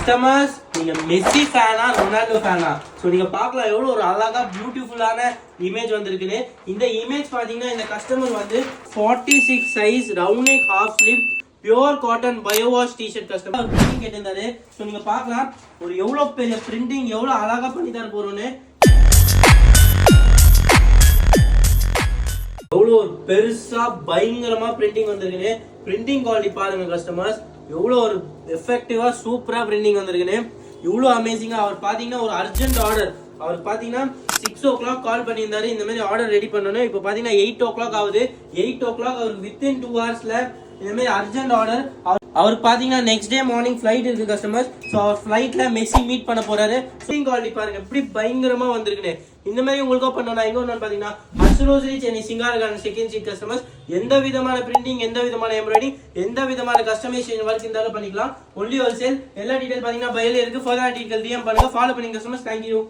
Customers நீங்க Messi ஃபேனா Ronaldo ஃபேனா ஸோ நீங்க பார்க்கலாம் எவ்வளோ ஒரு அழகா பியூட்டிஃபுல்லான இமேஜ் வந்திருக்குன்னு. இந்த இமேஜ் பாத்தீங்கன்னா இந்த கஸ்டமர் வந்து 46 size round neck half sleeve pure cotton biowash t-shirt customer printing கேட்டிருந்தாரு. ஸோ நீங்க பார்க்கலாம் ஒரு எவ்வளோ பெரிய பிரிண்டிங் எவ்வளோ அழகா பண்ணி தர போறோம்னு. எவ்வளோ ஒரு பெருசா பயங்கரமா பிரிண்டிங் வந்திருக்குன்னு. பிரிண்டிங் குவாலிட்டி பாருங்க கஸ்டமர்ஸ் எவ்வளோ ஒரு எஃபெக்டிவா சூப்பரா பிரிண்டிங் வந்திருக்குன்னு. இவ்வளோ அமேசிங்கா அவர் பாத்தீங்கன்னா ஒரு அர்ஜென்ட் ஆர்டர் அவர் பாத்தீங்கன்னா 6 o'clock கால் பண்ணியிருந்தாரு இந்த மாதிரி ஆர்டர் ரெடி பண்ணணும். இப்போ பாத்தீங்கன்னா 8 o'clock ஆகுது. 8 o'clock அவருக்கு வித்தின் 2 hours இந்த மாதிரி அர்ஜென்ட் ஆர்டர். அவருக்கு பாத்தீங்கன்னா நெக்ஸ்ட் டே மார்னிங் ஃபிளைட் இருக்கு கஸ்டமர்ஸ். ஸோ அவர் ஃபிளைட்ல மெஸ்ஸி மீட் பண்ண போறாரு. பிரிண்டிங் குவாலிட்டி பாருங்க எப்படி பயங்கரமா வந்திருக்குன்னு. இந்த மாதிரி உங்களுக்கும் பண்ணணும். இங்க ஒன்று பாத்தீங்கன்னா அசுரோஸ்ரீ சென்னை சிங்காரகாரன் செகண்ட் சீட் கஸ்டமர்ஸ் எந்த விதமான பிரிண்டிங் எந்த விதமான எம்ப்ராய்டிங் எந்த விதமான கஸ்டமைசேஷன் ஒர்க் இருந்தாலும் பண்ணிக்கலாம். Only wholesale. எல்லா டீடைல் பாத்தீங்கன்னா பையில இருக்கு. ஃபர்தர் டீடைல் டிஎம் பண்ணுங்க. ஃபாலோ பண்ணுங்க கஸ்டமர்ஸ். தேங்க்யூ.